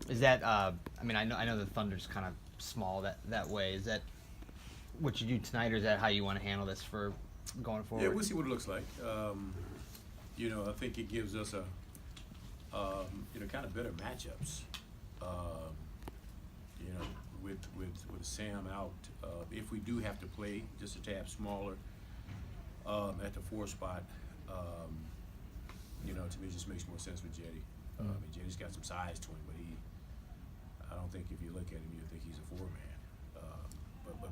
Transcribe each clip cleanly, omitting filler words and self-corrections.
Is that? I mean, I know the Thunder's kind of small that way. Is that what you do tonight, or is that how you want to handle this for going Yeah, forward? we'll see what it looks like. I think it gives us kind of better matchups. Um, with Sam out, if we do have to play just a tad smaller at the four spot, to me it just makes more sense with Jetty. Jetty's got some size to him, but I don't think if you look at him, you think he's a four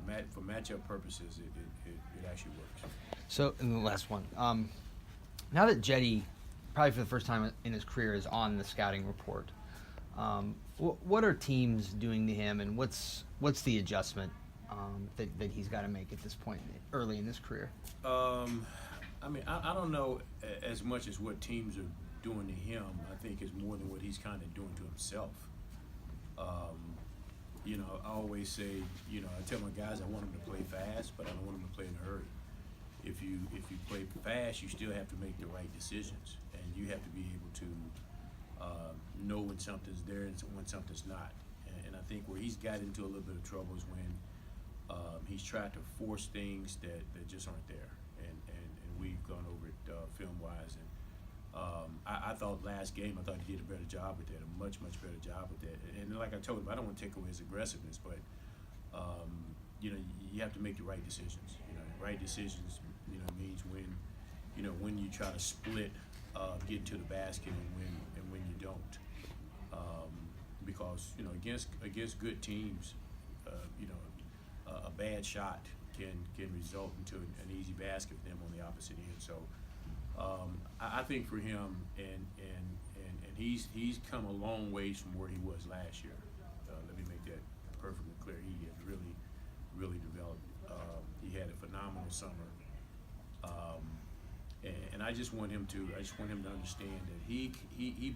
man. For matchup purposes, it actually works. So, and the last one. Now that Jetty, probably for the first time in his career, is on the scouting report, what are teams doing to him, and what's the adjustment that he's got to make at this point early in his career? I don't know as much as what teams are doing to him. I think it's more than what he's kind of doing to himself. I always say, I tell my guys I want them to play fast, but I don't want them to play in a hurry. If you play fast, you still have to make the right decisions, and you have to be able to know when something's there and when something's not. And I think where he's got into a little bit of trouble is when he's tried to force things that just aren't there. And we've gone over it film-wise. And I thought last game, I thought he did a better job with that, a much, much better job with that. And like I told him, I don't want to take away his aggressiveness, but you have to make the right decisions. Right decisions, means when you try to split, get to the basket, and when you don't. Because against good teams, a bad shot can result into an easy basket for them on the opposite end. So I think for him, and he's come a long ways from where he was last year. Let me make that perfectly clear. He has really developed. He had a phenomenal summer, and I just want him to understand that he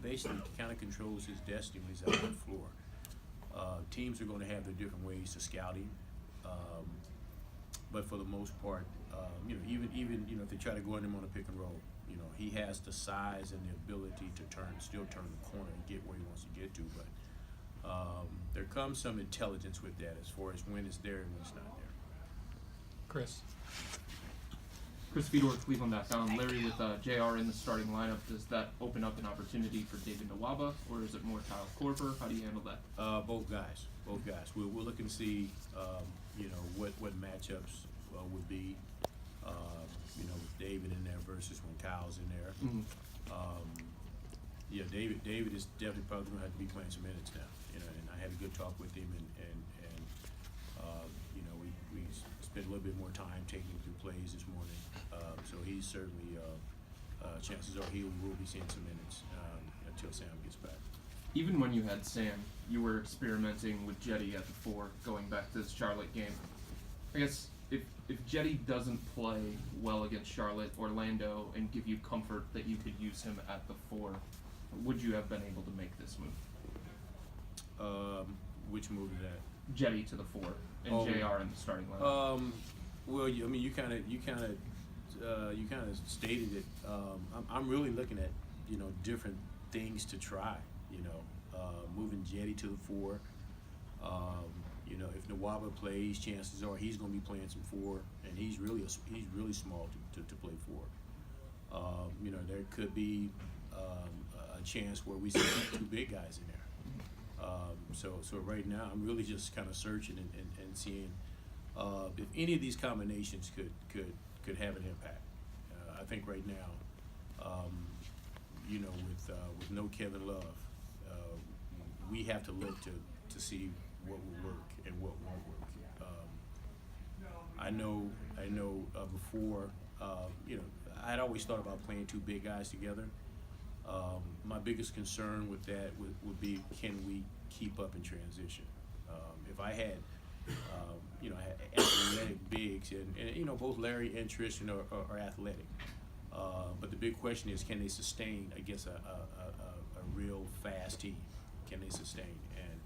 basically kind of controls his destiny when he's out on the floor. Teams are going to have their different ways to scout him, but for the most part, even if they try to go in him on a pick and roll, he has the size and the ability to still turn the corner and get where he wants to get to. But there comes some intelligence with that as far as when it's there and when it's not there. Chris. Chris Fedor with Cleveland.com. Larry, with JR in the starting lineup, does that open up an opportunity for David Nwaba, or is it more Kyle Korver? How do you handle that? Both guys. We're looking to see, what matchups would be, with David in there versus when Kyle's in there. David is definitely probably going to have to be playing some minutes now. And I had a good talk with him, and we spent a little bit more time taking him through plays this morning. So he's certainly, chances are he will be seeing some minutes until Sam gets back. Even when you had Sam, you were experimenting with Jetty at the four, going back to this Charlotte game. I guess if Jetty doesn't play well against Charlotte, Orlando, and give you comfort that you could use him at the four, would you have been able to make this move? Which move is that? Jetty to the four and JR in the starting lineup. Well, you kind of stated it. I'm really looking at different things to try. Moving Jetty to the four. If Nwaba plays, chances are he's going to be playing some four, and he's really small to play four. There could be a chance where we see two big guys in there. So right now I'm really just kind of searching and seeing if any of these combinations could have an impact. I think right now, with no Kevin Love, we have to look to see what will work and what won't work. I know before, I'd always thought about playing two big guys together. My biggest concern with that would be, can we keep up in transition? If I had, athletic bigs, and both Larry and Tristan are athletic. But the big question is, can they sustain against a real fast team? Can they sustain? And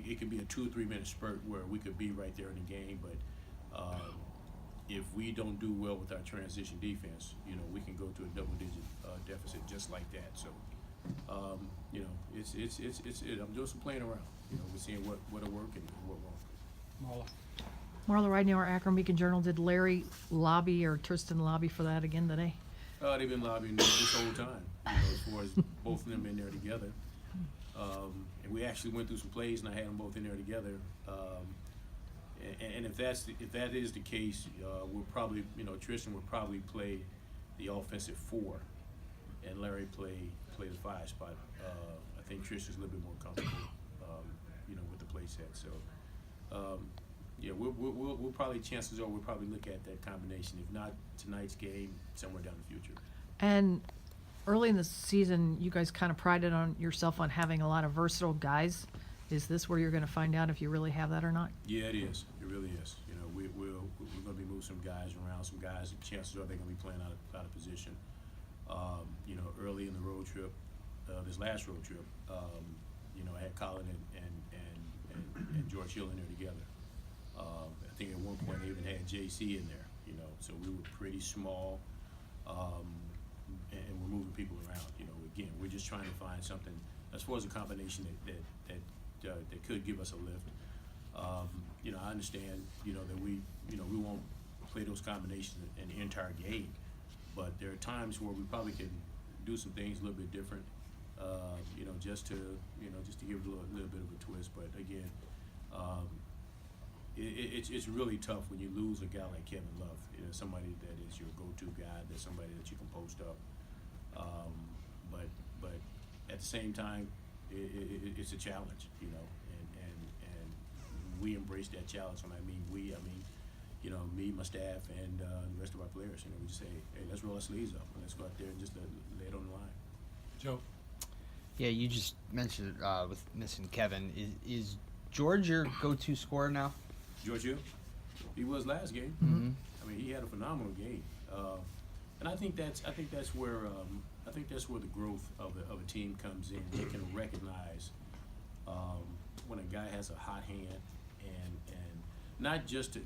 it could be a 2 or 3 minute spurt where we could be right there in the game, but if we don't do well with our transition defense, we can go to a double-digit deficit just like that. So You know, I'm doing some playing around. You know, we're seeing what'll work and what won't. Marla. Marla, right now, our Akron Beacon Journal, did Larry lobby or Tristan lobby for that again today? They've been lobbying this whole time, you know, as far as both of them in there together. And we actually went through some plays, and I had them both in there together. And if that is the case, we'll probably, you know, Tristan will probably play the offensive 4, and Larry play the 5 spot. I think Tristan's a little bit more comfortable, you know, with the play set. So, yeah, we'll probably, chances are we'll probably look at that combination. If not tonight's game, somewhere down the future. And early in the season, you guys kind of prided on yourself on having a lot of versatile guys. Is this where you're going to find out if you really have that or not? Yeah, it is. It really is. You know, we're going to be moving some guys around. Some guys, chances are they're going to be playing out of position. You know, early in the road trip, this last road trip, you know, I had Colin and George Hill in there together. I think at one point they even had JC in there. You know, so we were pretty small, and we're moving people around. You know, again, we're just trying to find something as far as a combination that could give us a lift. You know, I understand, you know, that we won't play those combinations in the entire game, but there are times where we probably can do some things a little bit different, you know, just to give it a little bit of a twist. But again, it's really tough when you lose a guy like Kevin Love, you know, somebody that is your go-to guy, that's somebody that you can post up. But at the same time, it's a challenge, you know, and we embrace that challenge. When I mean we, I mean, you know, me, my staff, and the rest of our players. You know, we just say, hey, let's roll our sleeves up and let's go out there and just lay it on the line. Joe. Yeah, you just mentioned with missing Kevin. Is George your go-to scorer now? George Hill, he was last game. Mm-hmm. I mean, he had a phenomenal game, and I think that's where the growth of a team comes in. They can recognize when a guy has a hot hand, and not just to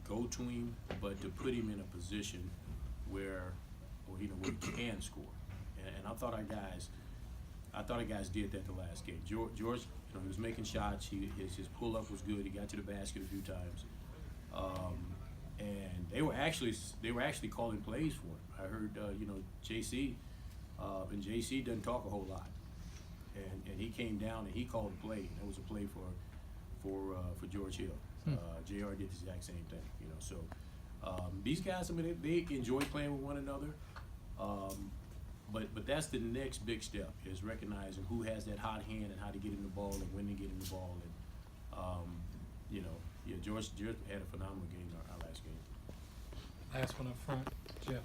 go to him, but to put him in a position where he can score. And I thought our guys did that the last game. George, you know, he was making shots. His pull up was good. He got to the basket a few times, and they were actually calling plays for him. I heard you know, JC, and JC doesn't talk a whole lot, and he came down and he called a play. And it was a play for George Hill. JR did the exact same thing. You know, so these guys, I mean, they enjoy playing with one another. But that's the next big step, is recognizing who has that hot hand and how to get him the ball and when to get him the ball. And you know, yeah, George had a phenomenal game our last game. Last one up front, Jeff.